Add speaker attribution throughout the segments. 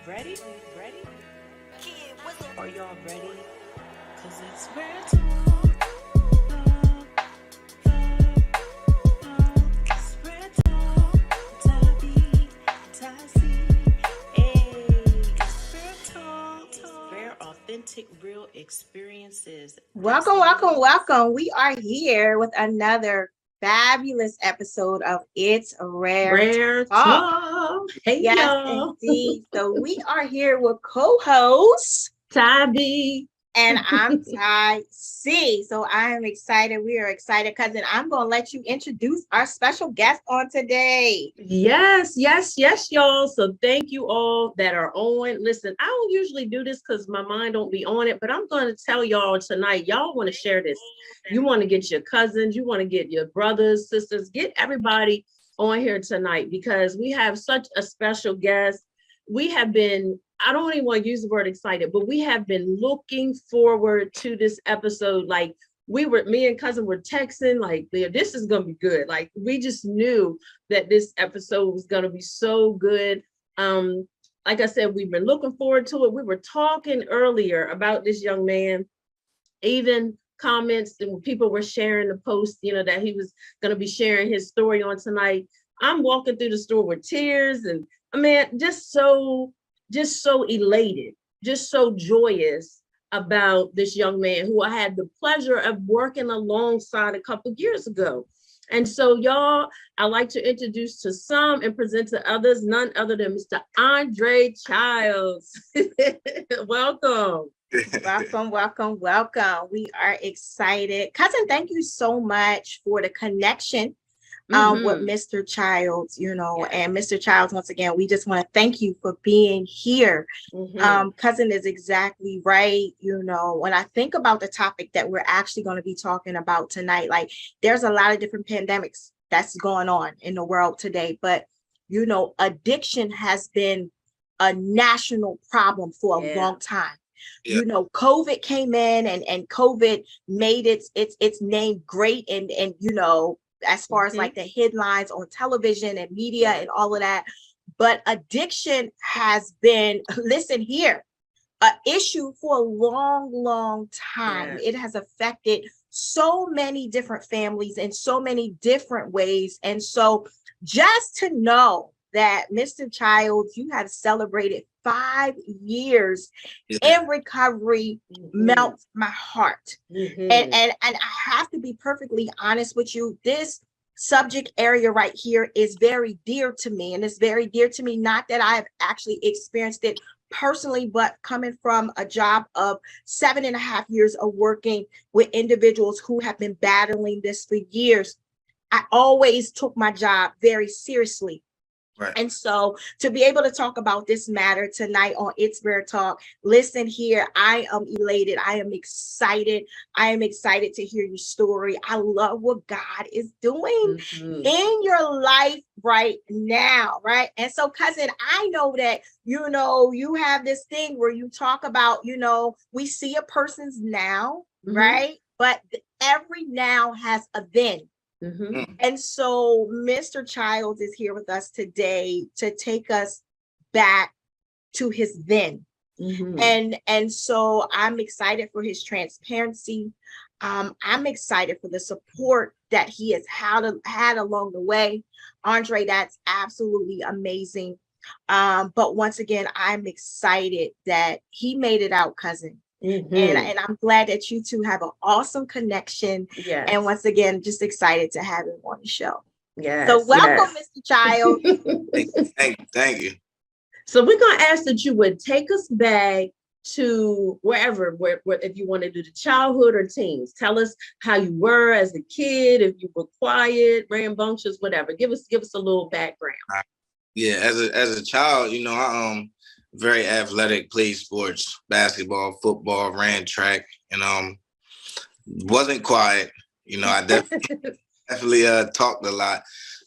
Speaker 1: Ready? Ready? Are y'all ready? Cause it's real talk. It's real talk. Tabby, Tassie. Hey, it's real talk. Rare, authentic, real experiences.
Speaker 2: Welcome, welcome, welcome. We are here with another fabulous episode of It's Rare
Speaker 3: Rare
Speaker 2: Talk.
Speaker 3: talk. Hey
Speaker 2: Yes,
Speaker 3: y'all.
Speaker 2: indeed. So we are here with co-host,
Speaker 3: Tabby.
Speaker 2: and I'm Ty C. So I am excited. We are excited, cousin. I'm going to let you introduce our special guest on today.
Speaker 3: Yes, y'all. So thank you all that are on. Listen, I don't usually do this because my mind don't be on it, but I'm going to tell y'all tonight. Y'all want to share this. You want to get your cousins, you want to get your brothers, sisters, get everybody on here tonight because we have such a special guest. We have been, I don't even want to use the word excited, but we have been looking forward to this episode. Like me and cousin were texting, like, this is going to be good. Like, we just knew that this episode was going to be so good. Like I said, we've been looking forward to it. We were talking earlier about this young man, even comments and people were sharing the post, that he was going to be sharing his story on tonight. I'm walking through the store with tears and I mean, just so elated, just so joyous about this young man who I had the pleasure of working alongside a couple of years ago. And so, y'all, I like to introduce to some and present to others, none other than Mr. Andre Childs. Welcome.
Speaker 2: Welcome, welcome, welcome. We are excited. Cousin, thank you so much for the connection with Mr. Childs, and Mr. Childs, once again, we just want to thank you for being here. Cousin is exactly right. When I think about the topic that we're actually going to be talking about tonight, like there's a lot of different pandemics that's going on in the world today, but addiction has been a national problem for a long time. Yeah. COVID came in and COVID made its name great and as far as like the headlines on television and media and all of that. But addiction has been, listen here, an issue for a long, long time. It has affected so many different families in so many different ways. And so just to know that Mr. Childs, you have celebrated 5 years in recovery melts my heart. And I have to be perfectly honest with you. This subject area right here is very dear to me. And it's very dear to me, not that I have actually experienced it personally, but coming from a job of 7.5 years of working with individuals who have been battling this for years. I always took my job very seriously. Right. And so to be able to talk about this matter tonight on It's Rare Talk, listen here, I am elated. I am excited. I am excited to hear your story. I love what God is doing in your life right now, right? And so, cousin, I know that, you have this thing where you talk about, we see a person's now, right? But every now has a then. And so Mr. Childs is here with us today to take us back to his then. And so I'm excited for his transparency. I'm excited for the support that he has had along the way. Andre, that's absolutely amazing. But once again, I'm excited that he made it out, cousin. And I'm glad that you two have an awesome connection. Yes. And once again, just excited to have him on the show. Yes. So welcome, Mr. Childs.
Speaker 4: Thank you.
Speaker 3: So we're going to ask that you would take us back to wherever, if you want to do the childhood or teens. Tell us how you were as a kid, if you were quiet, rambunctious, whatever. Give us a little background.
Speaker 4: Yeah, as a child, I very athletic, played sports, basketball, football, ran track, and wasn't quiet. I definitely talked a lot.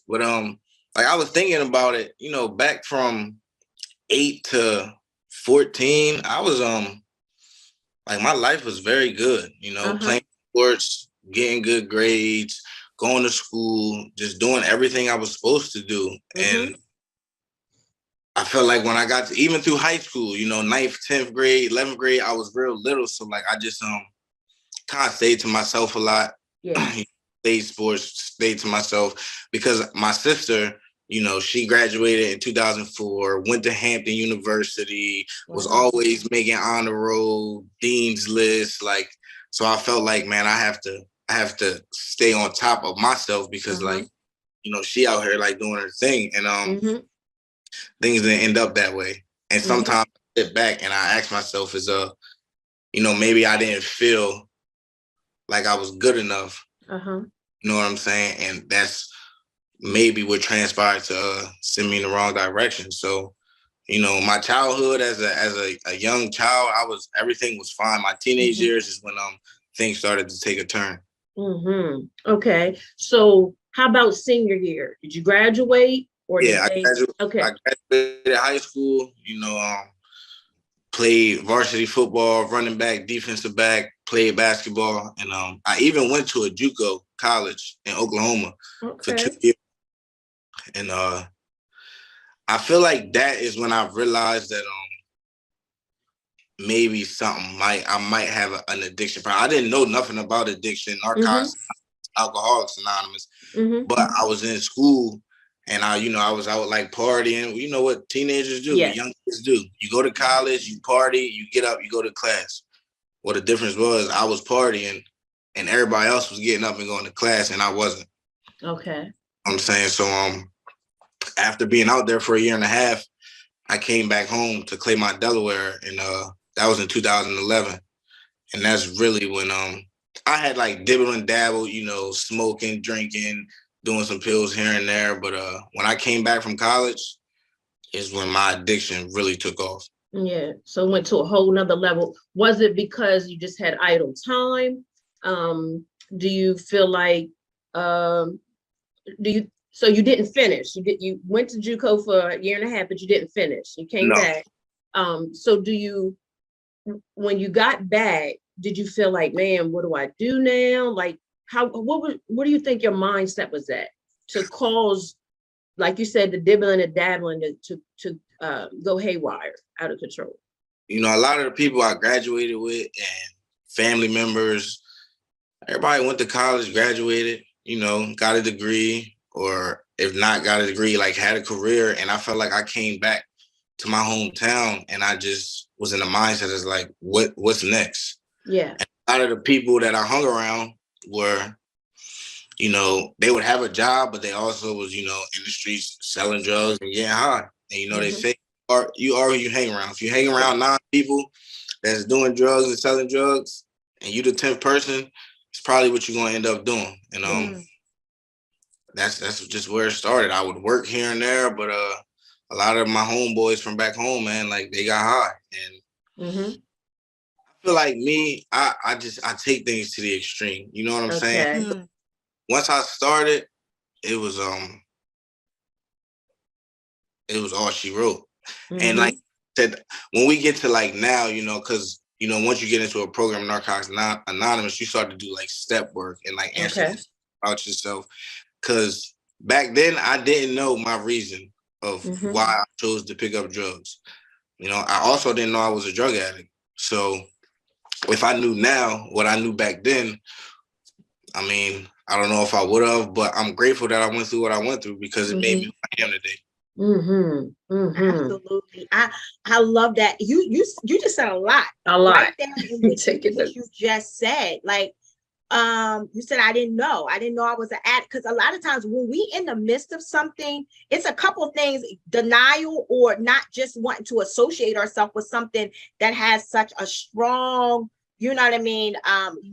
Speaker 4: But like I was thinking about it, back from 8 to 14, I was like my life was very good, playing sports, getting good grades, going to school, just doing everything I was supposed to do. And I felt like when I got to, even through high school, you know, 9th, 10th grade, 11th grade, I was real little. So like I just kind of stayed to myself a lot.
Speaker 3: Yeah.
Speaker 4: Played sports, stayed to myself because my sister, you know, she graduated in 2004, went to Hampton University, was always making honor roll, dean's list. Like, so I felt like, man, I have to stay on top of myself because like, you know, she out here like doing her thing, and things didn't end up that way. And sometimes I sit back and I ask myself, you know, maybe I didn't feel like I was good enough. You know what I'm saying? And that's maybe what transpired to send me in the wrong direction. So, you know, my childhood as a young child, everything was fine. My teenage years is when things started to take a turn.
Speaker 3: Okay. So how about senior year? Did you graduate or
Speaker 4: I graduated high school, you know, played varsity football, running back, defensive back, played basketball, and I even went to a JUCO college in Oklahoma for 2 years. And I feel like that is when I realized that maybe I might have an addiction problem. I didn't know nothing about addiction, narcotics, Alcoholics Anonymous, but I was in school and I was out like partying. You know what teenagers do, young kids do. You go to college, you party, you get up, you go to class. Well, the difference was I was partying and everybody else was getting up and going to class and I wasn't.
Speaker 3: Okay.
Speaker 4: I'm saying, so after being out there for a year and a half, I came back home to Claymont, Delaware, and that was in 2011. And that's really when I had like dibble and dabble, you know, smoking, drinking, doing some pills here and there. But when I came back from college is when my addiction really took off.
Speaker 3: Yeah. So it went to a whole nother level. Was it because you just had idle time? Do you feel like, so you didn't finish? You went to JUCO for a year and a half, but you didn't finish. You came back. So when you got back, did you feel like, man, what do I do now? Like, what do you think your mindset was at to cause, like you said, the dibbling and dabbling to go haywire, out of control?
Speaker 4: You know, a lot of the people I graduated with and family members, everybody went to college, graduated, you know, got a degree, or if not got a degree, like had a career. And I felt like I came back to my hometown and I just was in the mindset as like, what's next?
Speaker 3: Yeah.
Speaker 4: And a lot of the people that I hung around were, you know, they would have a job, but they also was, you know, in the streets selling drugs and getting high. And, you know, they say, you are who you hang around. If you hang around 9 people that's doing drugs and selling drugs, and you the 10th person, it's probably what you're going to end up doing. And that's just where it started. I would work here and there, but a lot of my homeboys from back home, man, like they got high. And I feel like me, I take things to the extreme. You know what I'm saying? Once I started, it was all she wrote. And like I said, when we get to like now, you know, because you know, once you get into a program, Narcotics Anonymous, you start to do like step work and like answer about yourself. Because back then I didn't know my reason of why I chose to pick up drugs. You know, I also didn't know I was a drug addict. So if I knew now what I knew back then, I mean, I don't know if I would have, but I'm grateful that I went through what I went through because it made me who I am today.
Speaker 2: Absolutely. I love that. You just said a lot. Right there in what you just said. Like, you said, I didn't know I was an addict. Because a lot of times when we in the midst of something, it's a couple of things: denial, or not just wanting to associate ourselves with something that has such a strong, you know what I mean,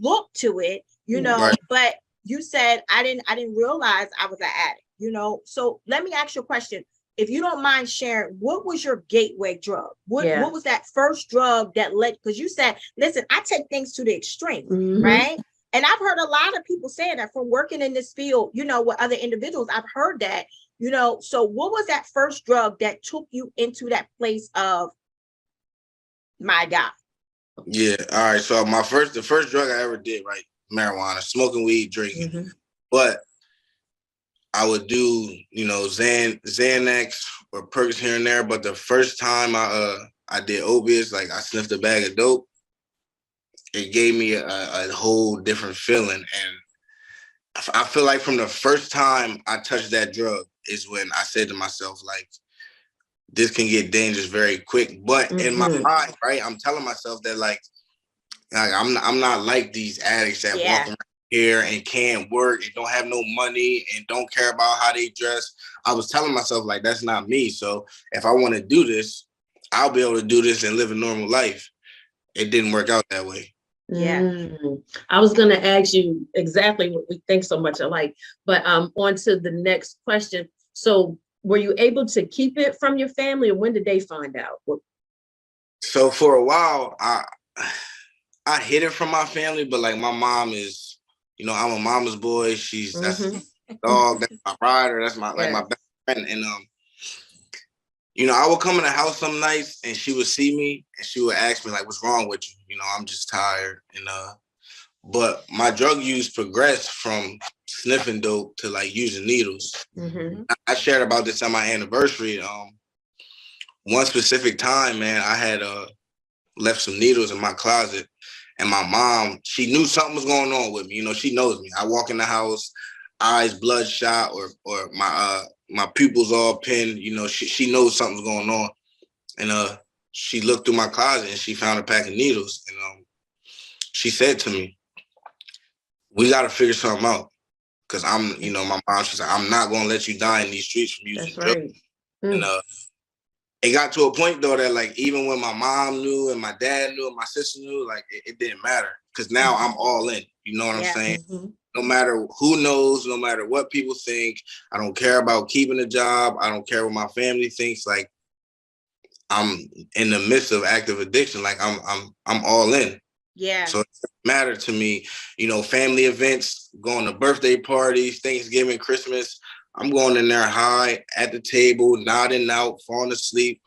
Speaker 2: look to it, you know. But you said, I didn't realize I was an addict, you know. So let me ask you a question. If you don't mind sharing, what was your gateway drug? What was that first drug that led? Because you said, listen, I take things to the extreme, right? And I've heard a lot of people saying that from working in this field, you know, with other individuals. I've heard that, you know. So what was that first drug that took you into that place of, my God?
Speaker 4: Yeah. All right. So the first drug I ever did, right? Marijuana, smoking weed, drinking. But I would do, Xanax or perks here and there. But the first time I did opiates, like I sniffed a bag of dope, it gave me a whole different feeling. And I feel like from the first time I touched that drug is when I said to myself, like, this can get dangerous very quick. But in my mind, right, I'm telling myself that like I'm not like these addicts that walk around here and can't work and don't have no money and don't care about how they dress. I was telling myself like that's not me. So if I want to do this, I'll be able to do this and live a normal life. It didn't work out that way.
Speaker 2: Yeah.
Speaker 3: I was going to ask you exactly what we think so much alike, but on to the next question. So were you able to keep it from your family, or when did they find out?
Speaker 4: So for a while, I hid it from my family, but like my mom is, I'm a mama's boy. That's my dog, that's my rider, that's my my best friend. And I would come in the house some nights and she would see me and she would ask me like, what's wrong with you? I'm just tired. And but my drug use progressed from sniffing dope to like using needles. I shared about this on my anniversary. One specific time, man, I had left some needles in my closet. And my mom, she knew something was going on with me. She knows me. I walk in the house, eyes bloodshot, or my pupils all pinned. She knows something's going on. And she looked through my closet and she found a pack of needles. And she said to me, "We got to figure something out." Because my mom, she's like, "I'm not going to let you die in these streets from using drugs." And it got to a point though that like even when my mom knew and my dad knew and my sister knew, like it didn't matter because now I'm all in. You know what I'm saying? No matter who knows, no matter what people think, I don't care about keeping a job. I don't care what my family thinks. Like I'm in the midst of active addiction. Like I'm all in.
Speaker 2: Yeah.
Speaker 4: So it doesn't matter to me. Family events, going to birthday parties, Thanksgiving, Christmas. I'm going in there high at the table, nodding out, falling asleep,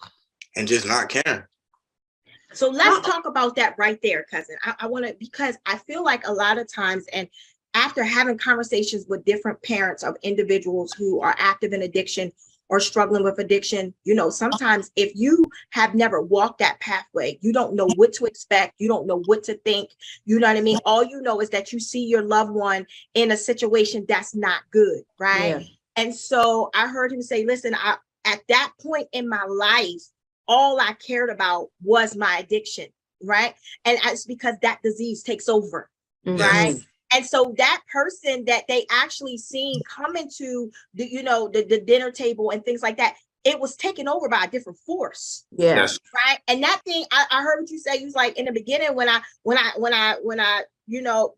Speaker 4: and just not caring.
Speaker 2: So let's talk about that right there, cousin. I want to, because I feel like a lot of times, and after having conversations with different parents of individuals who are active in addiction or struggling with addiction, sometimes if you have never walked that pathway, you don't know what to expect. You don't know what to think. You know what I mean? All you know is that you see your loved one in a situation that's not good, right? Yeah. And so I heard him say, listen, at that point in my life, all I cared about was my addiction, right? And it's because that disease takes over, right? And so that person that they actually seen come into the dinner table and things like that, it was taken over by a different force.
Speaker 3: Yeah. Yes.
Speaker 2: Right. And that thing, I heard what you say. You was like, in the beginning, when I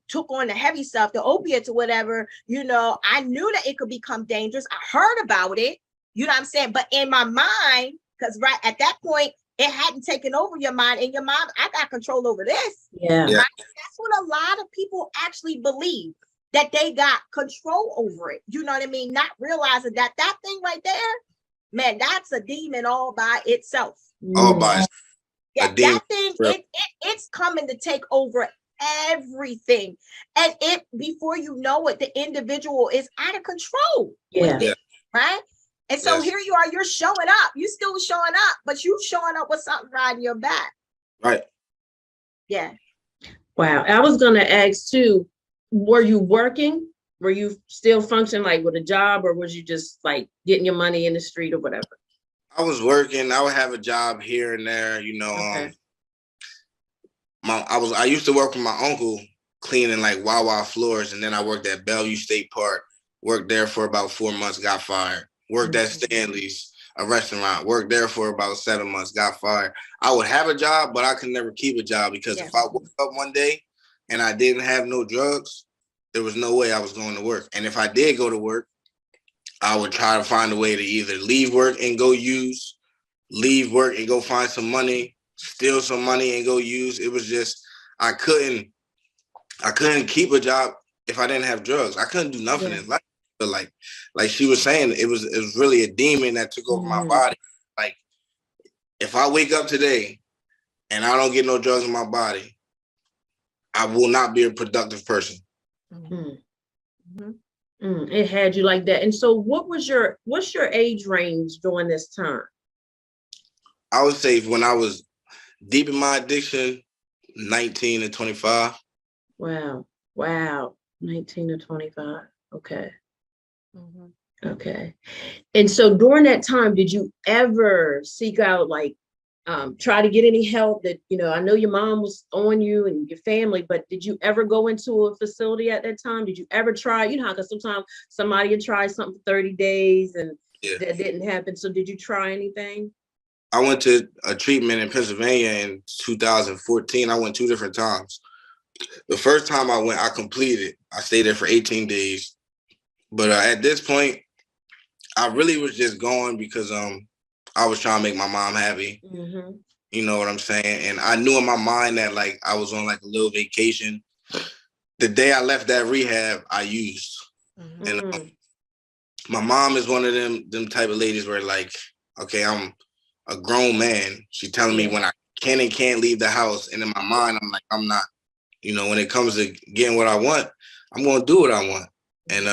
Speaker 2: took on the heavy stuff, the opiates or whatever, I knew that it could become dangerous. I heard about it, you know what I'm saying? But in my mind, because right at that point, it hadn't taken over your mind. In your mind, I got control over this.
Speaker 3: Yeah.
Speaker 2: Right? That's what a lot of people actually believe, that they got control over it. You know what I mean? Not realizing that thing right there, man, that's a demon all by itself.
Speaker 4: All by itself.
Speaker 2: Yeah, that thing, it's coming to take over everything. And before you know it, the individual is out of control with it, right? And so here you are, you're showing up. You still showing up, but you showing up with something riding your back.
Speaker 4: Right.
Speaker 2: Yeah.
Speaker 3: Wow. I was going to ask too, were you working? Were you still functioning like with a job, or was you just like getting your money in the street or whatever?
Speaker 4: I was working. I would have a job here and there, Okay. I used to work with my uncle cleaning like Wawa floors, and then I worked at Bellevue State Park. Worked there for about 4 months, got fired. Worked at Stanley's, a restaurant. Worked there for about 7 months, got fired. I would have a job, but I could never keep a job because if I woke up one day and I didn't have no drugs, there was no way I was going to work. And if I did go to work, I would try to find a way to either leave work and go use, leave work and go find some money, steal some money and go use. It was just, I couldn't keep a job if I didn't have drugs. I couldn't do nothing in life. But like she was saying, it was really a demon that took over my body. Like if I wake up today and I don't get no drugs in my body, I will not be a productive person.
Speaker 3: It had you like that. And so what's your age range during this time?
Speaker 4: I would say when I was deep in my addiction, 19 to 25.
Speaker 3: Wow. Wow. 19 to 25. Okay.
Speaker 2: Mhm.
Speaker 3: Okay. And so during that time, did you ever seek out like try to get any help that, I know your mom was on you and your family, but did you ever go into a facility at that time? Did you ever try, how, because sometimes somebody would try something for 30 days and that didn't happen. So did you try anything?
Speaker 4: I went to a treatment in Pennsylvania in 2014. I went 2 different times. The first time I went, I completed. I stayed there for 18 days. But at this point, I really was just going because I was trying to make my mom happy.
Speaker 3: Mm-hmm.
Speaker 4: You know what I'm saying? And I knew in my mind that like I was on like a little vacation. The day I left that rehab, I used.
Speaker 2: Mhm.
Speaker 4: And my mom is one of them type of ladies where like, okay, I'm a grown man. She telling me when I can and can't leave the house. And in my mind, I'm like, I'm not. When it comes to getting what I want, I'm going to do what I want. And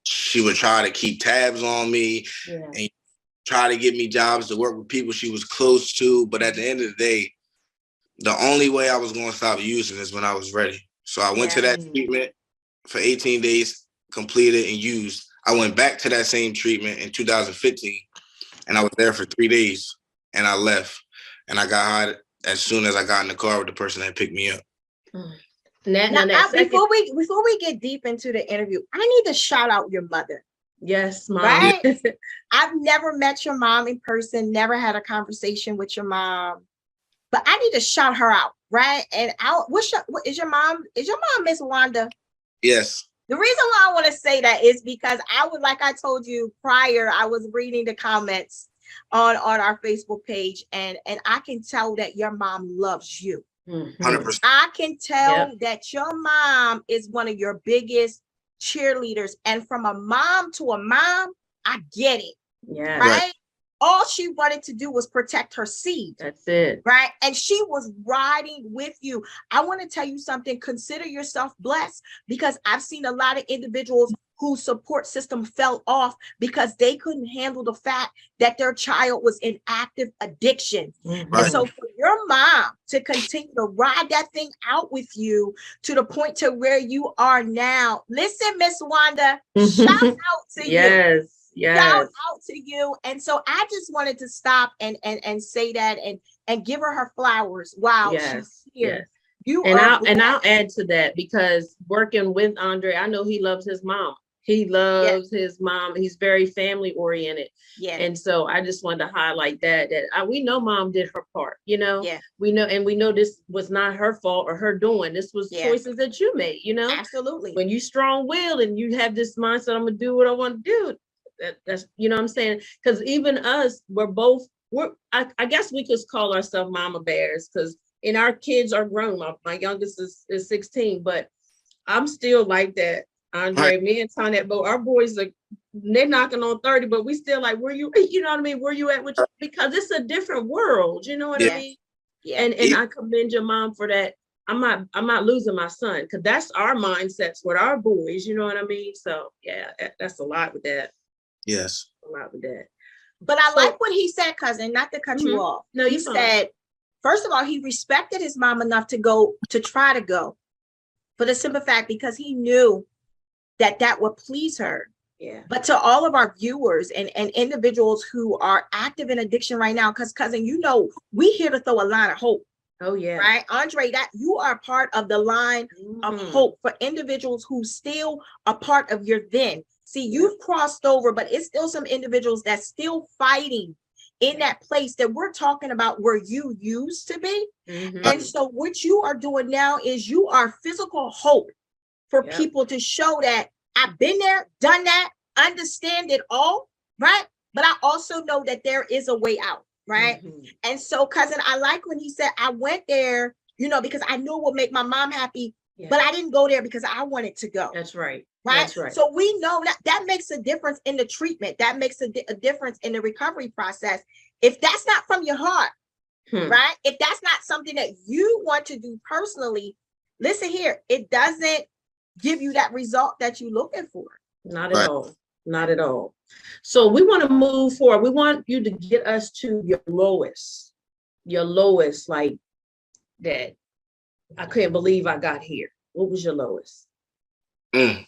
Speaker 4: she would try to keep tabs on me and try to get me jobs to work with people she was close to. But at the end of the day, the only way I was going to stop using is when I was ready. So I went to that treatment for 18 days, completed and used. I went back to that same treatment in 2015, and I was there for 3 days, and I left. And I got high as soon as I got in the car with the person that picked me up.
Speaker 2: Before we get deep into the interview, I need to shout out your mother.
Speaker 3: Yes, Mom.
Speaker 2: Right? I've never met your mom in person, never had a conversation with your mom, but I need to shout her out, right? And is your mom Miss Wanda?
Speaker 4: Yes.
Speaker 2: The reason why I want to say that is because like I told you prior, I was reading the comments on our Facebook page, and I can tell that your mom loves you.
Speaker 4: 100%.
Speaker 2: I can tell that your mom is one of your biggest cheerleaders. And from a mom to a mom, I get it.
Speaker 3: Yeah.
Speaker 2: Right? All she wanted to do was protect her seed.
Speaker 3: That's it.
Speaker 2: Right? And she was riding with you. I want to tell you something. Consider yourself blessed, because I've seen a lot of individuals whose support system fell off because they couldn't handle the fact that their child was in active addiction.
Speaker 3: Mm-hmm.
Speaker 2: And so for your mom to continue to ride that thing out with you to the point to where you are now, listen, Miss Wanda, shout out to you. Shout out to you. And so I just wanted to stop and say that and give her flowers. Wow. She's here.
Speaker 3: I'll add to that, because working with Andre, I know he loves his mom. He loves his mom. He's very family oriented.
Speaker 2: Yeah.
Speaker 3: And so I just wanted to highlight that we know mom did her part, we know this was not her fault or her doing. This was choices that you made,
Speaker 2: Absolutely.
Speaker 3: When you strong-willed and you have this mindset, I'm going to do what I want to do. That's, what I'm saying? Because even us, I guess we could call ourselves mama bears, because our kids are grown. My youngest is 16, but I'm still like that. Andre, me and Tonette, our boys they're knocking on 30, but we still like, where you, you know what I mean? Where you at? Because it's a different world, you know what I mean? Yeah. And I commend your mom for that. I'm not losing my son, because that's our mindsets with our boys, you know what I mean? So yeah, that's a lot with that.
Speaker 4: Yes.
Speaker 3: A lot with that.
Speaker 2: But I like what he said, cousin, not to cut you off.
Speaker 3: No,
Speaker 2: he said, first of all, he respected his mom enough to try to go, for the simple fact because he knew that would please her.
Speaker 3: Yeah.
Speaker 2: But to all of our viewers and individuals who are active in addiction right now, because cousin, we here to throw a line of hope.
Speaker 3: Oh yeah.
Speaker 2: Right, Andre, that you are part of the line of hope for individuals who still are part of your then. See, you've crossed over, but it's still some individuals that's still fighting in that place that we're talking about where you used to be. And so what you are doing now is you are physical hope for people to show that I've been there, done that, understand it all, right? But I also know that there is a way out, right? And so, cousin, I like when he said, I went there, because I knew it would make my mom happy, but I didn't go there because I wanted to go.
Speaker 3: That's right.
Speaker 2: Right.
Speaker 3: That's right.
Speaker 2: So we know that makes a difference in the treatment. That makes a difference in the recovery process. If that's not from your heart, right? If that's not something that you want to do personally, listen here, it doesn't give you that result that you're looking for.
Speaker 3: Not at all. Not at all. So we want to move forward. We want you to get us to your lowest, like that. I couldn't believe I got here. What was your lowest?
Speaker 4: I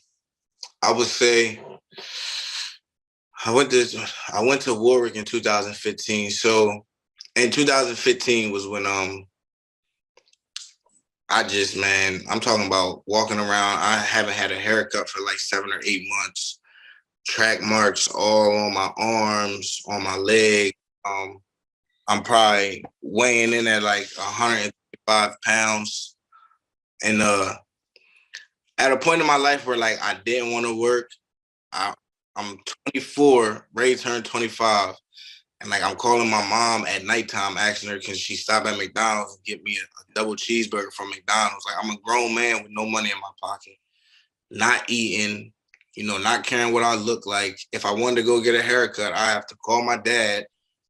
Speaker 4: would say I went to Warwick in 2015. So in 2015 was when I'm talking about walking around. I haven't had a haircut for like 7 or 8 months. Track marks all on my arms, on my leg. I'm probably weighing in at like 105 pounds. And at a point in my life where like I didn't want to work, I'm 24, ready to turn 25. And like I'm calling my mom at nighttime, asking her, can she stop at McDonald's and get me a double cheeseburger from McDonald's? Like I'm a grown man with no money in my pocket, not eating, not caring what I look like. If I wanted to go get a haircut, I have to call my dad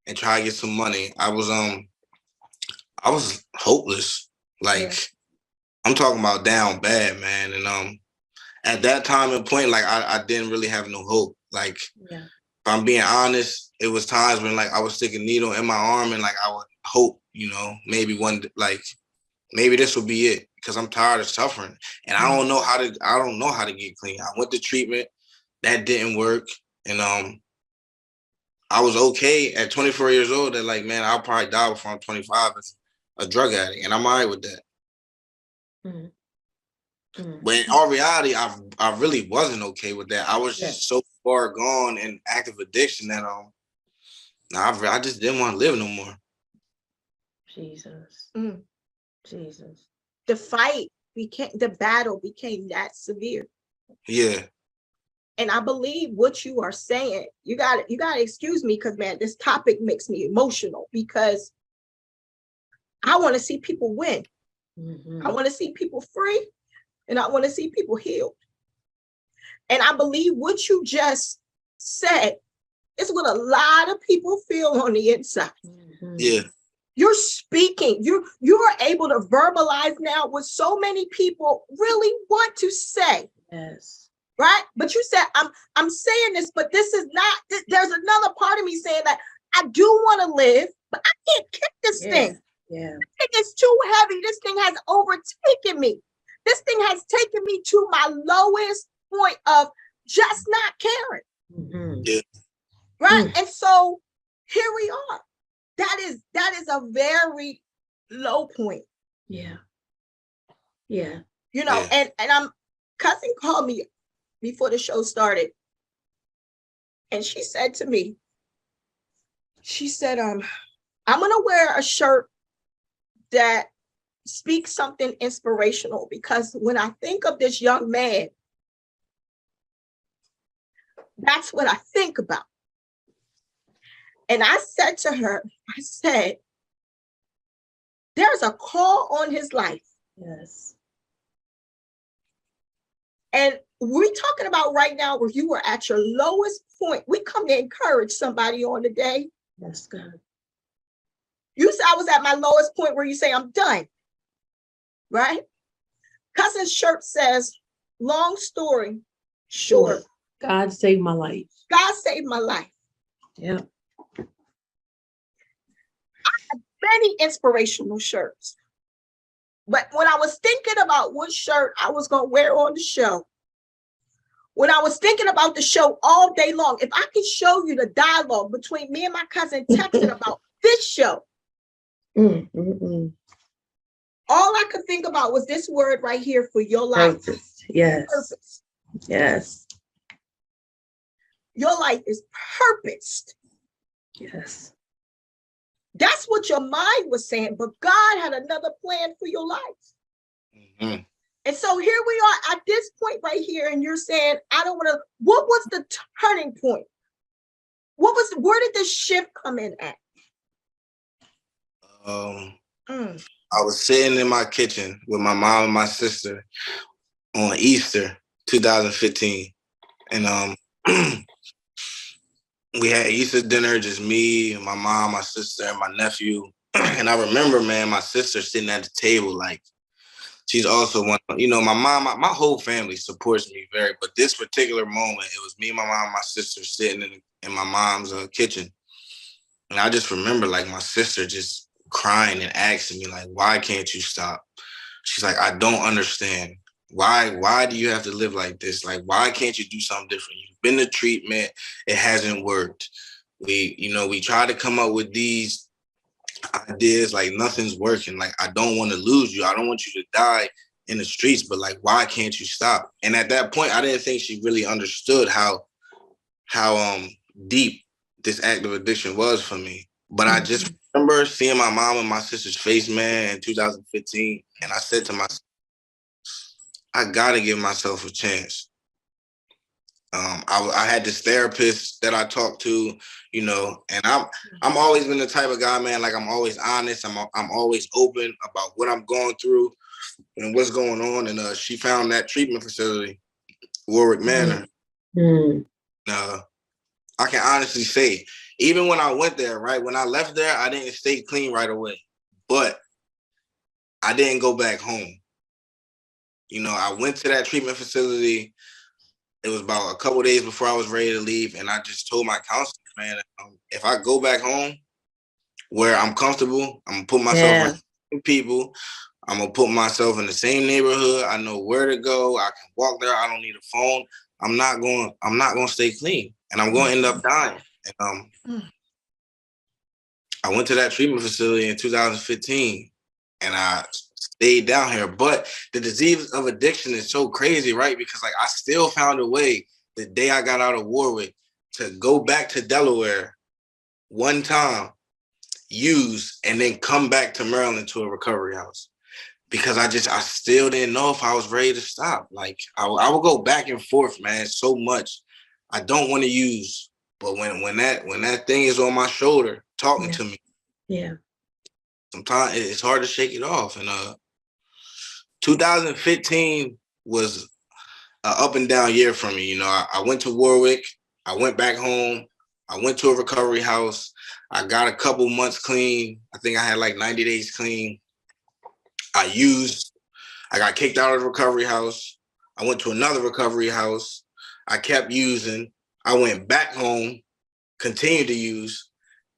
Speaker 4: and try to get some money. I was hopeless. Like I'm talking about down bad, man. And at that time and point, like I didn't really have no hope. Like if I'm being honest, it was times when like I would stick a needle in my arm and like I would hope, maybe maybe this will be it, because I'm tired of suffering and I don't know how to get clean. I went to treatment, that didn't work, and I was okay at 24 years old. That like, man, I'll probably die before I'm 25 as a drug addict, and I'm all right with that. But in all reality, I really wasn't okay with that. I was just so far gone in active addiction that I just didn't want to live no more.
Speaker 3: Jesus. Jesus.
Speaker 2: The battle became that severe.
Speaker 4: Yeah.
Speaker 2: And I believe what you are saying, you gotta excuse me, because man, this topic makes me emotional, because I want to see people win. I want to see people free, and I want to see people healed. And I believe what you just said is what a lot of people feel on the inside.
Speaker 4: Yeah.
Speaker 2: You're speaking, you are able to verbalize now what so many people really want to say.
Speaker 3: Yes.
Speaker 2: Right? But you said, I'm saying this, but this is not, there's another part of me saying that I do want to live, but I can't kick this thing.
Speaker 3: Yeah.
Speaker 2: This thing is too heavy. This thing has overtaken me. This thing has taken me to my lowest point of just not caring.
Speaker 4: Yeah.
Speaker 2: Right? And so here we are. That is a very low point.
Speaker 3: Yeah. Yeah.
Speaker 2: And cousin called me before the show started. And she said to me, I'm going to wear a shirt that speaks something inspirational, because when I think of this young man, that's what I think about. And I said to her, there's a call on his life.
Speaker 3: Yes.
Speaker 2: And we're talking about right now where you were at your lowest point. We come to encourage somebody on the day.
Speaker 3: That's good.
Speaker 2: You said I was at my lowest point where you say I'm done. Right? Cousin's shirt says, long story short.
Speaker 3: God saved my life.
Speaker 2: God saved my life.
Speaker 3: Yeah.
Speaker 2: I have many inspirational shirts. But when I was thinking about what shirt I was going to wear on the show, when I was thinking about the show all day long, if I could show you the dialogue between me and my cousin texting about this show, all I could think about was this word right here for your life.
Speaker 3: Purpose. Yes.
Speaker 2: Purpose.
Speaker 3: Yes.
Speaker 2: Your life is purposed.
Speaker 3: Yes.
Speaker 2: That's what your mind was saying, but God had another plan for your life. And so here we are at this point right here, and you're saying, I don't want to. What was the turning point? Where did this shift come in at?
Speaker 4: I was sitting in my kitchen with my mom and my sister on Easter 2015. And we had Easter dinner, just me, my mom, my sister, and my nephew. And I remember, man, my sister sitting at the table, like she's also one. You know, my mom, my whole family supports me very. But this particular moment, it was me, my mom, and my sister sitting in my mom's kitchen, and I just remember like my sister just crying and asking me like, "Why can't you stop?" She's like, "I don't understand. Why do you have to live like this? Like, why can't you do something different? You've been to treatment, it hasn't worked. We try to come up with these ideas, like nothing's working. Like, I don't want to lose you. I don't want you to die in the streets, but like, why can't you stop?" And at that point, I didn't think she really understood how deep this active addiction was for me. But I just remember seeing my mom and my sister's face, man, in 2015, and I said to myself, I gotta give myself a chance. I had this therapist that I talked to, you know, and I'm always been the type of guy, man. Like, I'm always honest. I'm always open about what I'm going through and what's going on. And she found that treatment facility, Warwick Manor. I can honestly say, even when I went there, right, when I left there, I didn't stay clean right away, but I didn't go back home. You know, I went to that treatment facility. It was about a couple of days before I was ready to leave. And I just told my counselor, man, if I go back home where I'm comfortable, I'm going to put myself with people. I'm going to put myself in the same neighborhood. I know where to go. I can walk there. I don't need a phone. I'm not going to stay clean, and I'm going to end up dying. And I went to that treatment facility in 2015, and I stayed down here. But the disease of addiction is so crazy, right? Because like I still found a way the day I got out of Warwick to go back to Delaware one time, use, and then come back to Maryland to a recovery house. Because I still didn't know if I was ready to stop. Like I would go back and forth, man, so much. I don't want to use, but when that thing is on my shoulder talking to me, sometimes it's hard to shake it off. And 2015 was an up and down year for me. You know, I went to Warwick, I went back home, I went to a recovery house, I got a couple months clean. I think I had like 90 days clean. I got kicked out of the recovery house. I went to another recovery house. I kept using. I went back home, continued to use,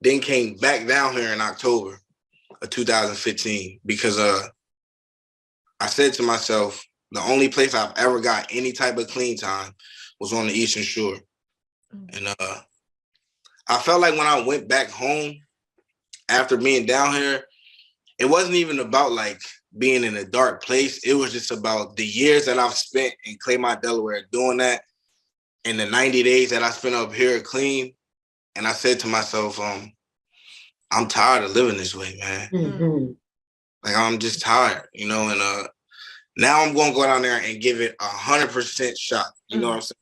Speaker 4: then came back down here in October of 2015 because I said to myself, the only place I've ever got any type of clean time was on the Eastern Shore. And I felt like when I went back home after being down here, it wasn't even about like being in a dark place. It was just about the years that I've spent in Claymont, Delaware doing that, and the 90 days that I spent up here clean. And I said to myself, I'm tired of living this way, man. Like, I'm just tired, you know, and now I'm going to go down there and give it 100% shot. You know what I'm saying?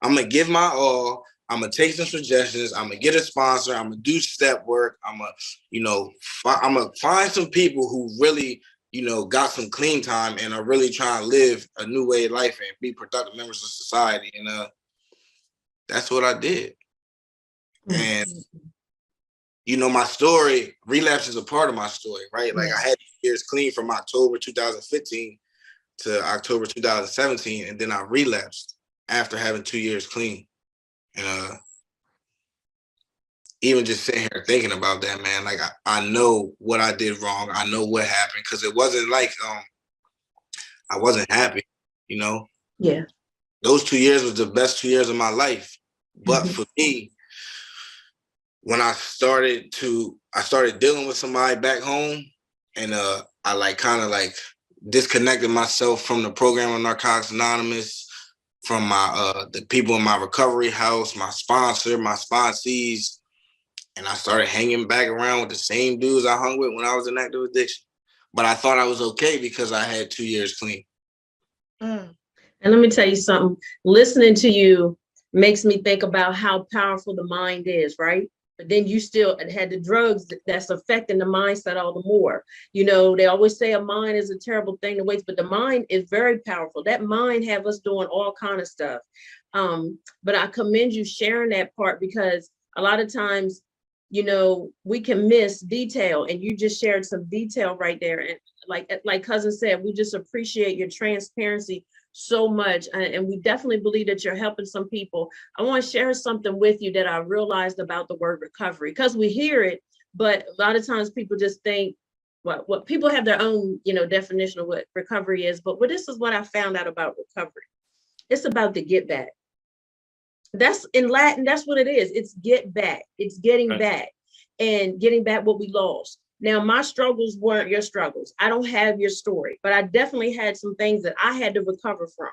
Speaker 4: I'm going to give my all. I'm going to take some suggestions. I'm going to get a sponsor. I'm going to do step work. I'm going to find some people who really, you know, got some clean time and are really trying to live a new way of life and be productive members of society. And that's what I did. And, you know, my story, relapse is a part of my story, right? Like I had years clean from October 2015 to October 2017, and then I relapsed after having 2 years clean. And even just sitting here thinking about that, man, like I know what I did wrong. I know what happened, because it wasn't like I wasn't happy, you know?
Speaker 3: Yeah.
Speaker 4: Those 2 years was the best 2 years of my life. But for me, when I started dealing with somebody back home, and I like kind of like disconnected myself from the program of Narcotics Anonymous, from my the people in my recovery house, my sponsor, my sponsees, and I started hanging back around with the same dudes I hung with when I was in active addiction. But I thought I was okay because I had 2 years clean.
Speaker 3: And let me tell you something. Listening to you makes me think about how powerful the mind is, right? But then you still had the drugs that's affecting the mindset all the more. You know, they always say a mind is a terrible thing to waste, but the mind is very powerful. That mind have us doing all kind of stuff. But I commend you sharing that part, because a lot of times you know, we can miss detail, and you just shared some detail right there. And like cousin said, we just appreciate your transparency so much. And we definitely believe that you're helping some people. I want to share something with you that I realized about the word recovery, because we hear it, but a lot of times people just think what people have their own, you know, definition of what recovery is. But this is what I found out about recovery. It's about the get back. That's in Latin, that's what it is. It's get back. It's getting back and getting back what we lost. Now, my struggles weren't your struggles. I don't have your story, but I definitely had some things that I had to recover from.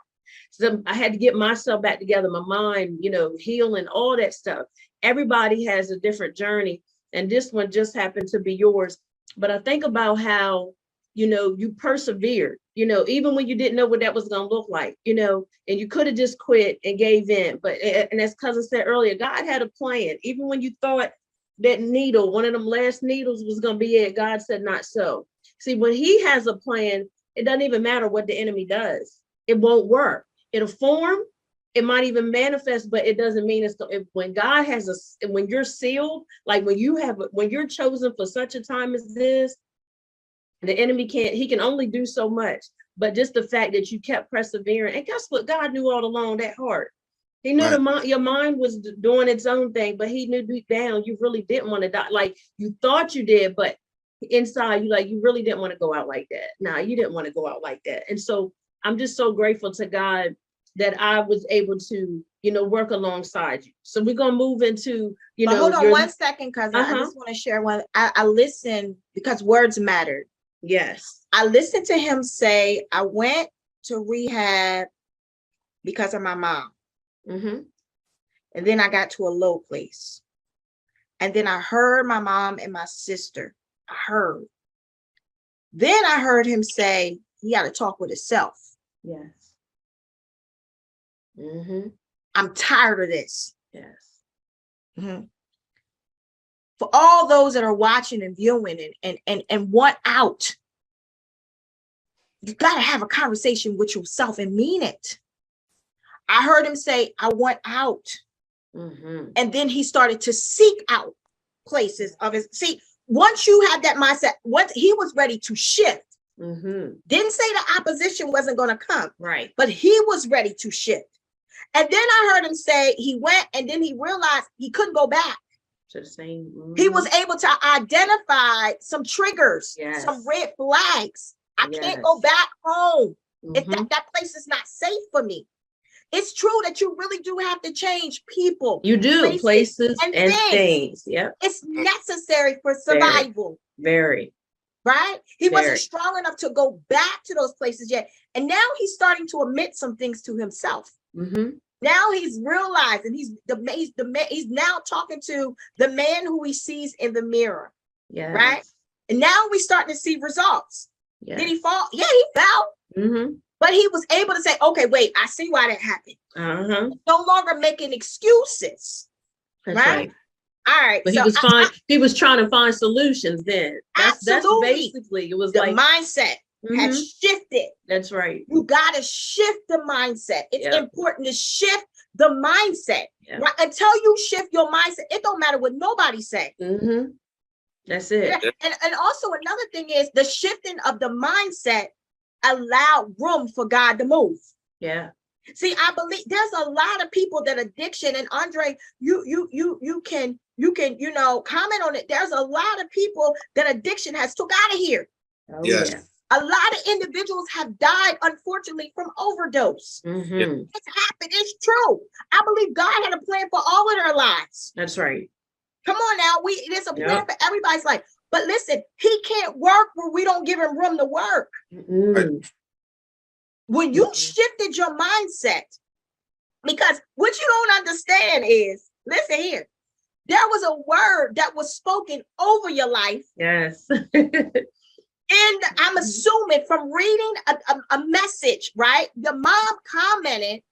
Speaker 3: So I had to get myself back together, my mind, you know, healing, all that stuff. Everybody has a different journey, and this one just happened to be yours. But I think about how, you know, you persevered, you know, even when you didn't know what that was going to look like, you know, and you could have just quit and gave in. But, and as cousin said earlier, God had a plan. Even when you thought that needle, one of them last needles was going to be it, God said, not so. See, when he has a plan, it doesn't even matter what the enemy does. It won't work. It'll form. It might even manifest, but it doesn't mean it's when God has when you're sealed, like when you're chosen for such a time as this, the enemy he can only do so much. But just the fact that you kept persevering, and guess what? God knew all along that heart. He knew your mind was doing its own thing, but he knew deep down you really didn't want to die. Like you thought you did, but inside you really didn't want to go out like that. Nah, you didn't want to go out like that. And so I'm just so grateful to God that I was able to, you know, work alongside you. So we're gonna move into, you know.
Speaker 2: Hold on 1 second, cousin. I just want to share one. I listened because words mattered.
Speaker 3: Yes.
Speaker 2: I listened to him say, I went to rehab because of my mom.
Speaker 3: Mm-hmm.
Speaker 2: And then I got to a low place. And then I heard my mom and my sister. I heard. Then I heard him say he got to talk with himself.
Speaker 3: Yes. Mm-hmm.
Speaker 2: I'm tired of this.
Speaker 3: Yes.
Speaker 2: Mm-hmm. For all those that are watching and viewing and want out, you got to have a conversation with yourself and mean it. I heard him say, I want out.
Speaker 3: Mm-hmm.
Speaker 2: And then he started to seek out places of his. See, once you have that mindset, once he was ready to shift, didn't say the opposition wasn't going to come,
Speaker 3: right?
Speaker 2: But he was ready to shift. And then I heard him say he went, and then he realized he couldn't go back.
Speaker 3: To the same.
Speaker 2: He was able to identify some triggers,
Speaker 3: yes.
Speaker 2: some red flags. I can't go back home. If that place is not safe for me. It's true that you really do have to change people.
Speaker 3: You do, places and things. Yeah.
Speaker 2: It's necessary for survival.
Speaker 3: Very.
Speaker 2: Right? He wasn't strong enough to go back to those places yet. And now he's starting to admit some things to himself.
Speaker 3: Mm-hmm.
Speaker 2: Now he's realizing he's now talking to the man who he sees in the mirror.
Speaker 3: Yeah.
Speaker 2: Right? And now we're starting to see results.
Speaker 3: Yes.
Speaker 2: Did he fall? Yeah, he fell.
Speaker 3: Mm-hmm.
Speaker 2: But he was able to say, okay, wait, I see why that happened. No longer making excuses.
Speaker 3: That's right.
Speaker 2: All right.
Speaker 3: But so he was trying to find solutions then. That's basically, it was
Speaker 2: the
Speaker 3: like
Speaker 2: mindset has shifted.
Speaker 3: That's right.
Speaker 2: You got to shift the mindset. It's important to shift the mindset.
Speaker 3: Yep.
Speaker 2: Right? Until you shift your mindset, it don't matter what nobody say.
Speaker 3: Mm-hmm. That's it.
Speaker 2: And also another thing is the shifting of the mindset allowed room for God to move.
Speaker 3: Yeah.
Speaker 2: See, I believe there's a lot of people that addiction, and Andre, you can, you know, comment on it. There's a lot of people that addiction has took out of here.
Speaker 3: Oh, yes. Yeah.
Speaker 2: A lot of individuals have died, unfortunately, from overdose.
Speaker 3: Mm-hmm.
Speaker 2: It's happened. It's true. I believe God had a plan for all of their lives.
Speaker 3: That's right.
Speaker 2: Come on now. There's a plan for everybody's life. But listen, he can't work where we don't give him room to work.
Speaker 3: Mm-hmm.
Speaker 2: When you shifted your mindset, because what you don't understand is, listen here, there was a word that was spoken over your life.
Speaker 3: Yes.
Speaker 2: And I'm assuming from reading a message, right? The mom commented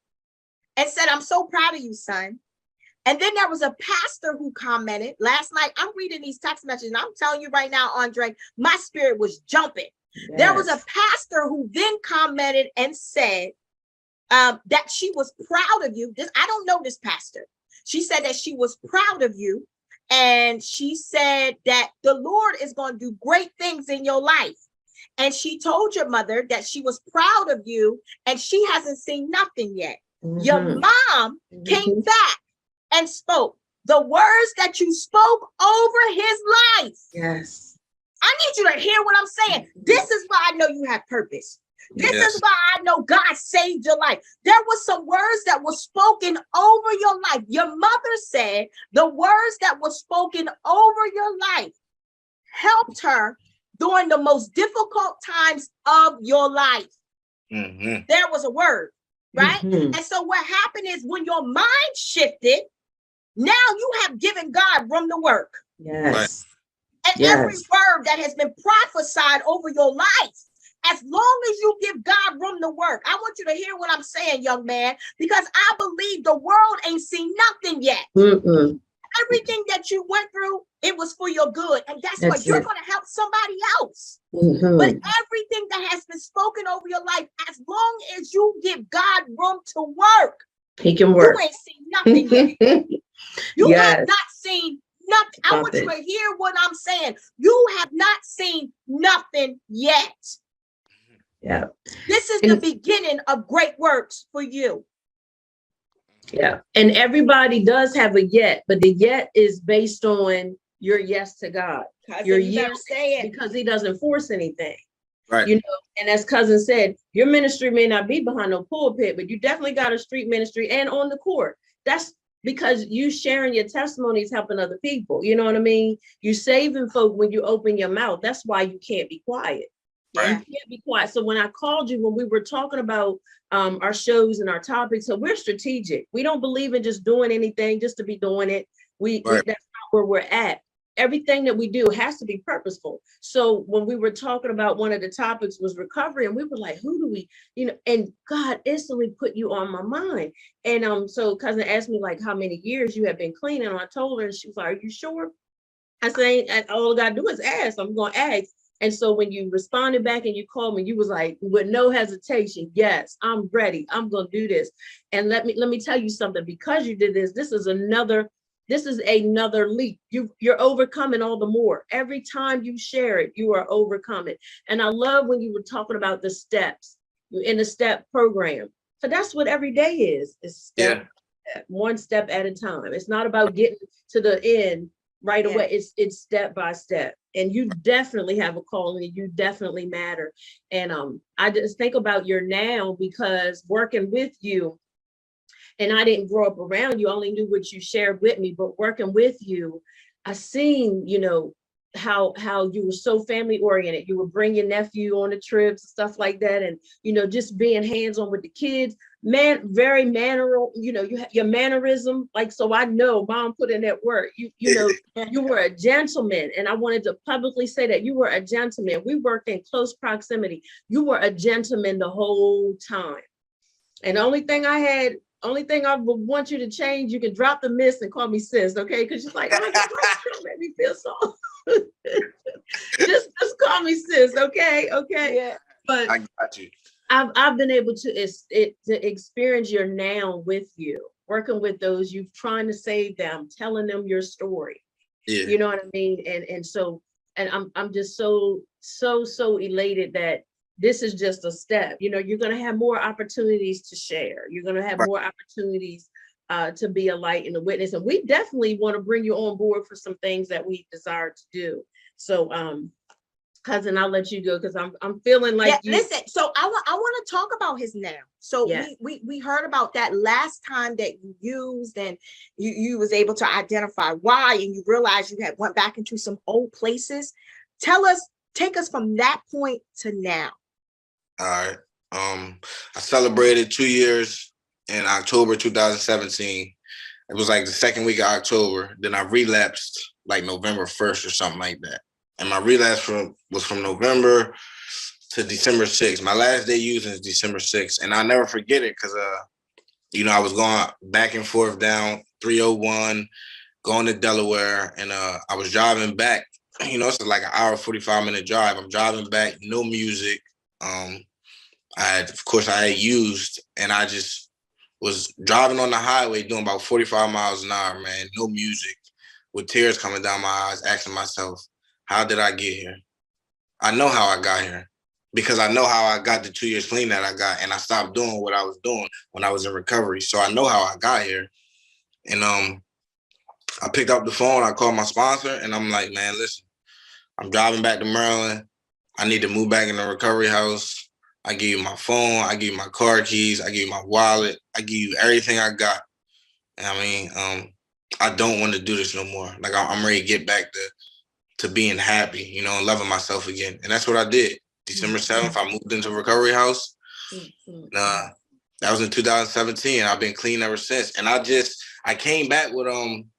Speaker 2: and said, I'm so proud of you, son. And then there was a pastor who commented last night. I'm reading these text messages, and I'm telling you right now, Andre, my spirit was jumping. Yes. There was a pastor who then commented and said that she was proud of you. I don't know this pastor. She said that she was proud of you And she said that the Lord is going to do great things in your life. And she told your mother that she was proud of you and she hasn't seen nothing yet. Your mom came back and spoke the words that you spoke over his life.
Speaker 3: Yes.
Speaker 2: I need you to hear what I'm saying. This is why I know you have purpose. This is why I know God saved your life. There were some words that were spoken over your life. Your mother said the words that were spoken over your life helped her during the most difficult times of your life. There was a word, right? And so what happened is when your mind shifted, now you have given God room to work.
Speaker 3: Yes.
Speaker 2: And every word that has been prophesied over your life, as long as you give God room to work, I want you to hear what I'm saying, young man, because I believe the world ain't seen nothing yet. Everything that you went through, it was for your good. And that's what you're going to help somebody else. But everything that has been spoken over your life, as long as you give God room to work,
Speaker 3: he can work.
Speaker 2: You ain't seen nothing yet. You have not seen nothing. I want you to hear what I'm saying. You have not seen nothing yet.
Speaker 3: Yeah.
Speaker 2: This is the beginning of great works for you.
Speaker 3: Yeah. And everybody does have a yet, but the yet is based on your yes to God. Your yes, because he doesn't force anything.
Speaker 4: Right.
Speaker 3: You know, and as cousin said, your ministry may not be behind no pulpit, but you definitely got a street ministry and on the court. That's because you sharing your testimonies, helping other people. You know what I mean? You saving folk when you open your mouth. That's why you can't be quiet.
Speaker 4: Right.
Speaker 3: You can't be quiet. So when I called you, when we were talking about our shows and our topics, so we're strategic. We don't believe in just doing anything just to be doing it. That's not where we're at. Everything that we do has to be purposeful. So when we were talking about one of the topics was recovery, and we were like, who do we, you know, and God instantly put you on my mind. And so cousin asked me like how many years you have been clean. And I told her, and she was like, are you sure? I said, all I gotta do is ask. I'm gonna ask. And so when you responded back and you called me, you was like, with no hesitation, yes, I'm ready. I'm gonna do this. And let me tell you something, because you did this, this is another leap. You're overcoming all the more. Every time you share it, you are overcoming. And I love when you were talking about the steps in the step program. So that's what every day is. It's one step at a time. It's not about getting to the end right away. It's step by step. And you definitely have a calling, and you definitely matter. And I just think about your now, because working with you, and I didn't grow up around you, only knew what you shared with me, but working with you, I seen, you know, how you were so family oriented. You would bring your nephew on the trips and stuff like that. And, you know, just being hands-on with the kids, very manneral, you know, you have your mannerism. Like, so I know mom put in that work. You know, you were a gentleman. And I wanted to publicly say that you were a gentleman. We worked in close proximity. You were a gentleman the whole time. And the only thing I would want you to change, you can drop the miss and call me sis, okay? Because she's like, oh, don't make me feel so. just call me sis, okay? Okay.
Speaker 2: Yeah.
Speaker 3: But
Speaker 4: I got you.
Speaker 3: I've been able to experience your now with you, working with those, you trying to save them, telling them your story.
Speaker 4: Yeah.
Speaker 3: You know what I mean? And so I'm just so elated that this is just a step. You know, you're going to have more opportunities to share. You're going to have more opportunities to be a light and a witness. And we definitely want to bring you on board for some things that we desire to do. So, cousin, I'll let you go, because I'm feeling like
Speaker 2: listen, so I want to talk about his now. So we heard about that last time that you used, and you was able to identify why, and you realized you had went back into some old places. Take us from that point to now.
Speaker 4: All right. I celebrated 2 years in October 2017. It was like the second week of October. Then I relapsed like November 1st or something like that. And my relapse was from November to December 6th. My last day using is December 6th. And I'll never forget it because, you know, I was going back and forth down 301, going to Delaware. And I was driving back. You know, it's like an hour, 45-minute drive. I'm driving back, no music. I had used, and I just was driving on the highway doing about 45 miles an hour, man, no music. with tears coming down my eyes, asking myself, how did I get here? I know how I got here because I know how I got the 2 years clean that I got, and I stopped doing what I was doing when I was in recovery. So I know how I got here. And I picked up the phone, I called my sponsor, and I'm like, man, listen, I'm driving back to Maryland. I need to move back in the recovery house. I give you my phone, I give you my car keys, I give you my wallet, I give you everything I got. And I mean, I don't want to do this no more. Like I'm ready to get back to being happy, you know, and loving myself again. And that's what I did. December 7th, I moved into recovery house. That was in 2017. I've been clean ever since. And I came back with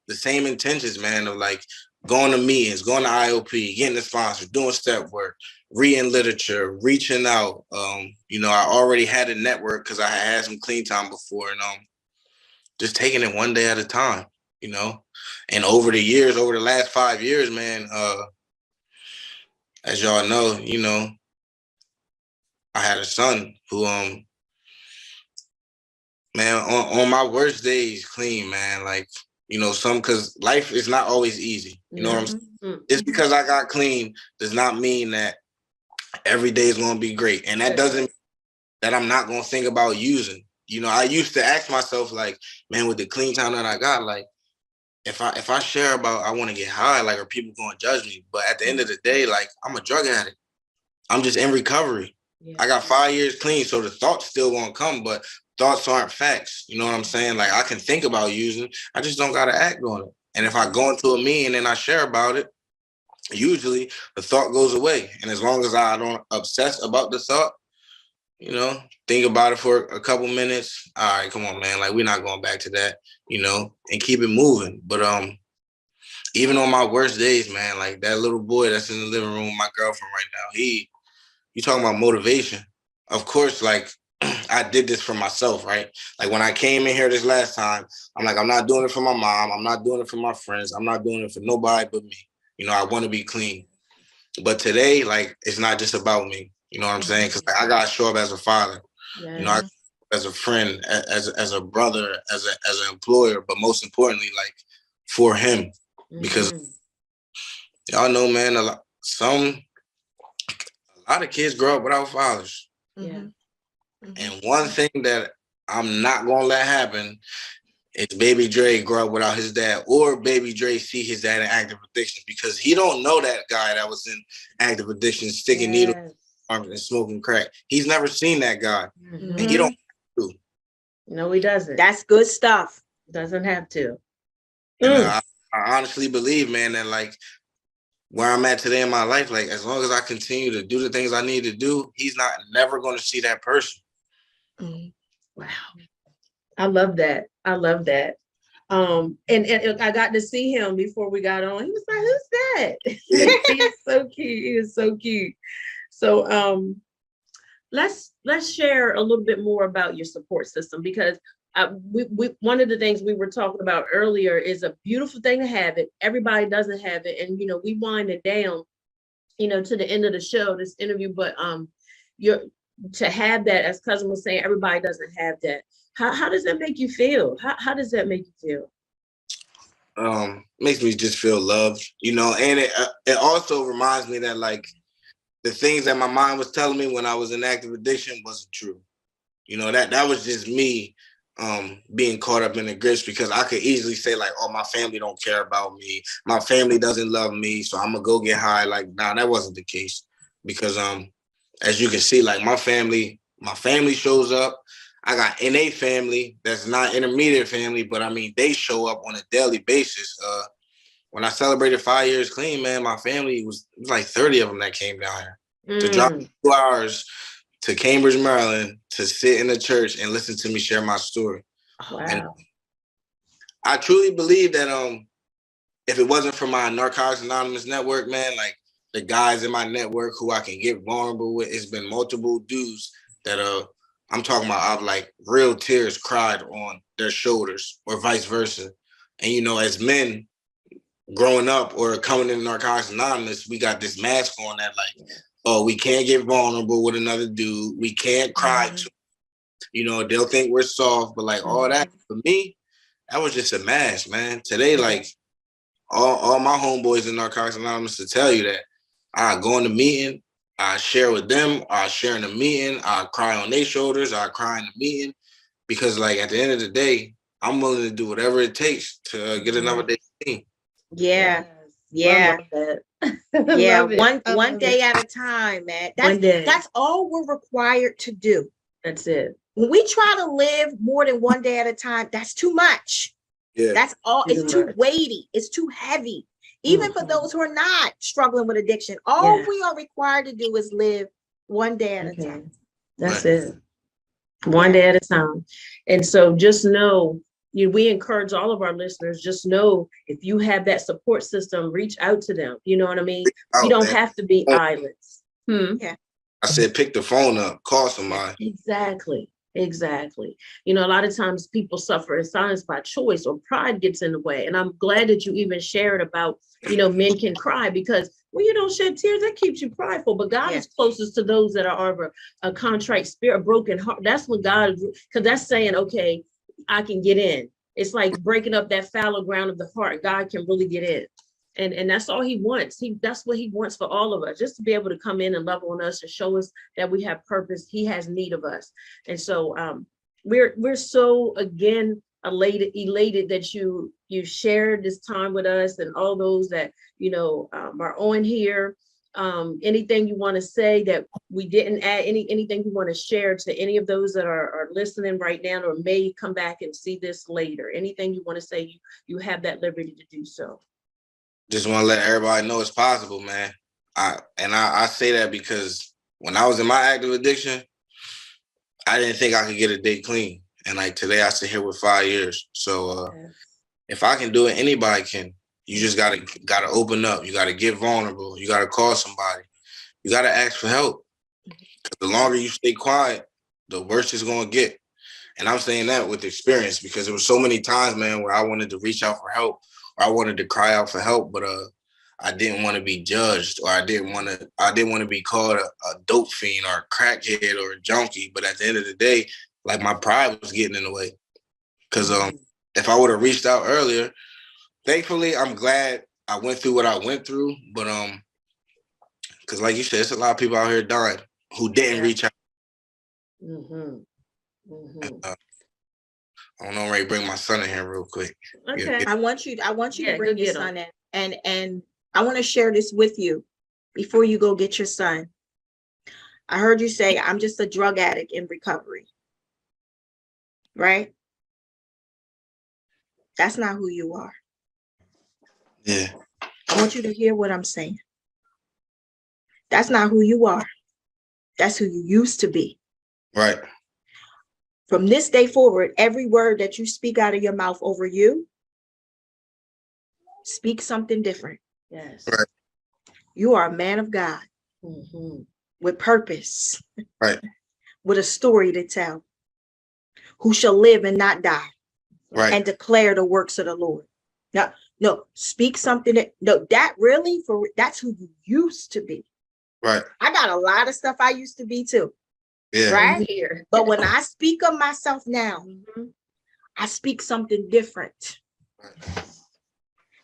Speaker 4: the same intentions, man, of like going to meetings, going to IOP, getting a sponsor, doing step work, reading literature, reaching out. You know, I already had a network because I had some clean time before, and just taking it one day at a time, you know. And over the years, over the last 5 years, man, as y'all know, you know, I had a son who, man, on my worst days, clean, man, like, you know, because life is not always easy. You know what I'm saying? Just because I got clean does not mean that every day is going to be great. And that doesn't mean that I'm not going to think about using. You know, I used to ask myself, like, man, with the clean time that I got, like, if I share about I want to get high, like, are people going to judge me? But at the end of the day, like, I'm a drug addict. I'm just in recovery. Yeah. I got 5 years clean, so the thoughts still won't come, but thoughts aren't facts. You know what I'm saying? Like, I can think about using, I just don't got to act on it. And if I go into a meeting and I share about it, usually the thought goes away. And as long as I don't obsess about the thought, you know, think about it for a couple minutes. All right, come on, man. Like, we're not going back to that, you know, and keep it moving. But even on my worst days, man, like that little boy that's in the living room with my girlfriend right now, you talking about motivation. Of course, like, I did this for myself, right? Like, when I came in here this last time, I'm like, I'm not doing it for my mom. I'm not doing it for my friends. I'm not doing it for nobody but me. You know, I want to be clean. But today, like, it's not just about me. You know what I'm saying? Because like, I got to show up as a father, you know, as a friend, as a brother, as an employer, but most importantly, like, for him. Because y'all know, man, a lot of kids grow up without fathers.
Speaker 3: Yeah.
Speaker 4: And one thing that I'm not going to let happen is Baby Dre grow up without his dad, or Baby Dre see his dad in active addiction, because he don't know that guy that was in active addiction, sticking needles and smoking crack. He's never seen that guy. And he don't have to.
Speaker 3: No, he doesn't.
Speaker 2: That's good stuff.
Speaker 3: Doesn't have to.
Speaker 4: And I honestly believe, man, that like where I'm at today in my life, like, as long as I continue to do the things I need to do, he's never going to see that person.
Speaker 3: Wow. I love that. I love that. And I got to see him before we got on. He was like, who's that? He's so cute. He is so cute. So let's share a little bit more about your support system, because we one of the things we were talking about earlier is a beautiful thing to have it. Everybody doesn't have it. And, you know, we wind it down, you know, to the end of the show, this interview, but to have that, as Cousin was saying, everybody doesn't have that. How does that make you feel? How does that make you feel?
Speaker 4: Makes me just feel loved, you know, and it also reminds me that, like, the things that my mind was telling me when I was in active addiction wasn't true. You know, that was just me being caught up in the grips, because I could easily say, like, oh, my family don't care about me. My family doesn't love me, so I'm gonna go get high. Like, nah, that wasn't the case, because as you can see, like, my family shows up. I got NA family that's not intermediate family, but I mean, they show up on a daily basis. When I celebrated 5 years clean, man, my family it was like 30 of them that came down here to drive 2 hours to Cambridge, Maryland, to sit in the church and listen to me share my story.
Speaker 3: Wow.
Speaker 4: And I truly believe that if it wasn't for my Narcotics Anonymous network, man, like, the guys in my network who I can get vulnerable with, it's been multiple dudes that I'm talking about, I've like real tears cried on their shoulders, or vice versa. And, you know, as men growing up or coming in Narcotics Anonymous, we got this mask on that, like, oh, we can't get vulnerable with another dude. We can't cry to, you know, they'll think we're soft, but like all that, for me, that was just a mask, man. Today, like, all my homeboys in Narcotics Anonymous to tell you that I go in the meeting, I share with them, I share in the meeting, I cry on their shoulders, I cry in the meeting, because like at the end of the day, I'm willing to do whatever it takes to get another day clean.
Speaker 2: Yeah.
Speaker 3: Yeah.
Speaker 2: Yeah. One day at a time, man. That's all we're required to do.
Speaker 3: That's it.
Speaker 2: When we try to live more than one day at a time, that's too much.
Speaker 4: Yeah.
Speaker 2: That's all. It's too weighty. It's too heavy. Even for those who are not struggling with addiction, all we are required to do is live one day at a time.
Speaker 3: That's it. One day at a time. And so just know, we encourage all of our listeners, just know if you have that support system, reach out to them. You know what I mean? You don't have to be islands.
Speaker 2: Yeah.
Speaker 4: I said, pick the phone up, call somebody.
Speaker 3: Exactly. You know, a lot of times people suffer in silence by choice, or pride gets in the way. And I'm glad that you even shared about, men can cry, because when you don't shed tears, that keeps you prideful. But God is closest to those that are of a contrite spirit, a broken heart. That's what God, because that's saying, okay, I can get in. It's like breaking up that fallow ground of the heart. God can really get in. And that's all he wants. That's what he wants for all of us, just to be able to come in and love on us and show us that we have purpose. He has need of us. And so we're so, again, elated that you shared this time with us, and all those that, are on here. Anything you want to say that we didn't add, anything you want to share to any of those that are listening right now, or may come back and see this later? Anything you want to say, you have that liberty to do so.
Speaker 4: Just want to let everybody know it's possible, man. I say that because when I was in my active addiction, I didn't think I could get a day clean. And like today, I sit here with 5 years. So if I can do it, anybody can. You just gotta open up. You gotta get vulnerable. You gotta call somebody. You gotta ask for help. Because the longer you stay quiet, the worse it's gonna get. And I'm saying that with experience, because there were so many times, man, where I wanted to reach out for help, or I wanted to cry out for help, but I didn't want to be judged, or I didn't want to be called a dope fiend or a crackhead or a junkie. But at the end of the day, like, my pride was getting in the way. Because if I would have reached out earlier, thankfully, I'm glad I went through what I went through. But because like you said, there's a lot of people out here dying who didn't reach out. I don't know, I'm ready to bring my son in here real quick.
Speaker 2: Okay. I want you to bring your son in. And I want to share this with you before you go get your son. I heard you say, I'm just a drug addict in recovery. Right? That's not who you are.
Speaker 4: Yeah.
Speaker 2: I want you to hear what I'm saying. That's not who you are. That's who you used to be.
Speaker 4: Right.
Speaker 2: From this day forward, every word that you speak out of your mouth over you, speak something different.
Speaker 3: Yes.
Speaker 4: Right.
Speaker 2: You are a man of God with purpose.
Speaker 4: Right.
Speaker 2: With a story to tell, who shall live and not die.
Speaker 4: Right.
Speaker 2: And declare the works of the Lord. Now, no, speak something that's who you used to be.
Speaker 4: Right.
Speaker 2: I got a lot of stuff I used to be too.
Speaker 4: Yeah.
Speaker 2: Right. But when I speak of myself now, I speak something different.
Speaker 4: Right.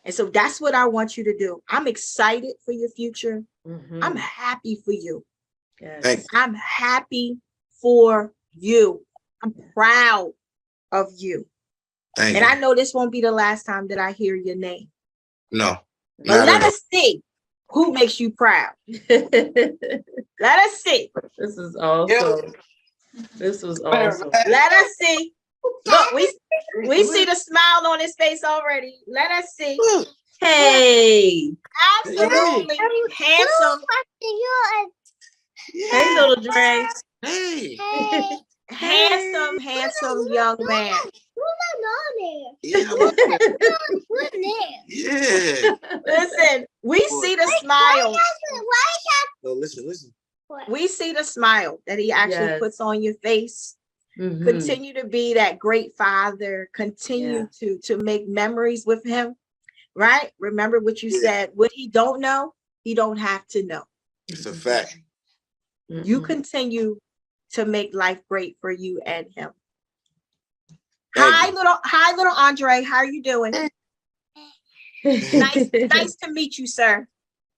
Speaker 2: And so that's what I want you to do. I'm excited for your future. I'm happy for you.
Speaker 3: Yes.
Speaker 2: I'm happy for you. I'm proud of you.
Speaker 4: Thank
Speaker 2: you.
Speaker 4: I
Speaker 2: know this won't be the last time that I hear your name.
Speaker 4: No.
Speaker 2: But let us see who makes you proud. Let us see.
Speaker 3: This is awesome. This was awesome.
Speaker 2: Let us see. Look, we see the smile on his face already. Let us see.
Speaker 3: Hey.
Speaker 2: Absolutely handsome.
Speaker 3: Hey, little Dre.
Speaker 4: Hey.
Speaker 2: Handsome young man.
Speaker 4: Yeah. Yeah.
Speaker 2: Listen, we see the smile.
Speaker 4: No, listen.
Speaker 2: We see the smile that he actually puts on your face. Continue to be that great father. Continue to make memories with him. Right? Remember what you said. What he don't know, he don't have to know.
Speaker 4: It's a fact.
Speaker 2: You continue to make life great for you and him. Hi, little Andre. How are you doing? Nice to meet you, sir.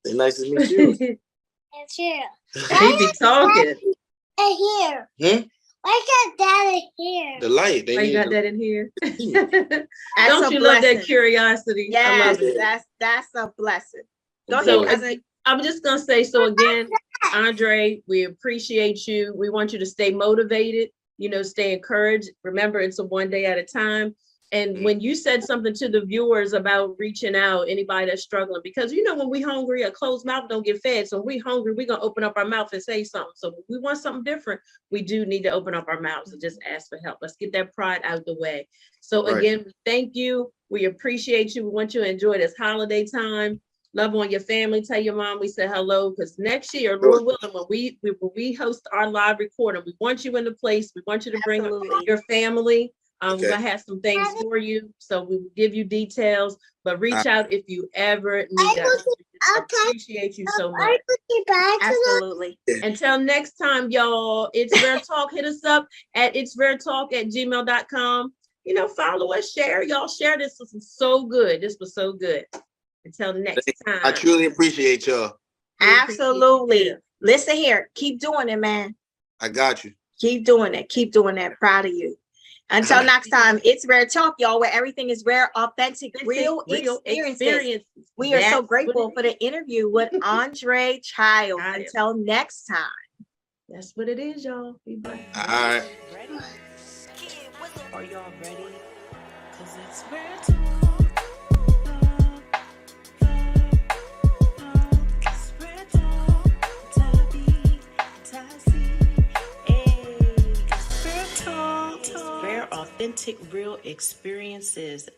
Speaker 4: Nice to meet you.
Speaker 5: It's here.
Speaker 3: He be talking.
Speaker 5: Here.
Speaker 4: Hmm?
Speaker 5: Why got that in here?
Speaker 4: The light. They
Speaker 3: Why you
Speaker 4: need
Speaker 3: got
Speaker 4: the-
Speaker 3: that in here?
Speaker 2: That's
Speaker 3: Don't
Speaker 2: a
Speaker 3: you love that
Speaker 2: blessing.
Speaker 3: curiosity? I
Speaker 2: Yes,
Speaker 3: love it.
Speaker 2: that's a blessing. Go
Speaker 4: So,
Speaker 2: ahead, cousin.
Speaker 3: I'm just gonna say, so again, Andre, we appreciate you. We want you to stay motivated, stay encouraged. Remember, it's a one day at a time. And when you said something to the viewers about reaching out, anybody that's struggling, because when we hungry, a closed mouth don't get fed. So when we hungry, we're gonna open up our mouth and say something. So if we want something different, we do need to open up our mouths and just ask for help. Let's get that pride out of the way. So
Speaker 4: Right.
Speaker 3: again, thank you. We appreciate you. We want you to enjoy this holiday time. Love on your family. Tell your mom we said hello, because next year, Lord willing, when we host our live recording, we want you in the place. We want you to bring
Speaker 2: Absolutely.
Speaker 3: your family. We're
Speaker 4: Okay.
Speaker 3: gonna have some things for you, so we will give you details. But reach out if you ever need us. We appreciate you so much.
Speaker 2: Absolutely.
Speaker 3: Until next time, y'all. It's Rare Talk. Hit us up at itsraretalk@gmail.com. Follow us, share. Y'all share this. This was so good. This was so good. Until next time.
Speaker 4: I truly appreciate y'all.
Speaker 2: Absolutely. Listen here. Keep doing it, man.
Speaker 4: I got you.
Speaker 2: Keep doing it. Keep doing that. Proud of you. Until next time, it's Rare Talk, y'all, where everything is rare, authentic, real experiences. We are so grateful for the interview with Andre Childs. Until next time.
Speaker 3: That's what it is, y'all. Be blessed.
Speaker 4: All right.
Speaker 1: Ready? Are y'all ready? Cause it's Rare Talk. It's Rare Talk. Tabby, Tassie. Hey, it's Rare Talk. Rare, authentic, real experiences.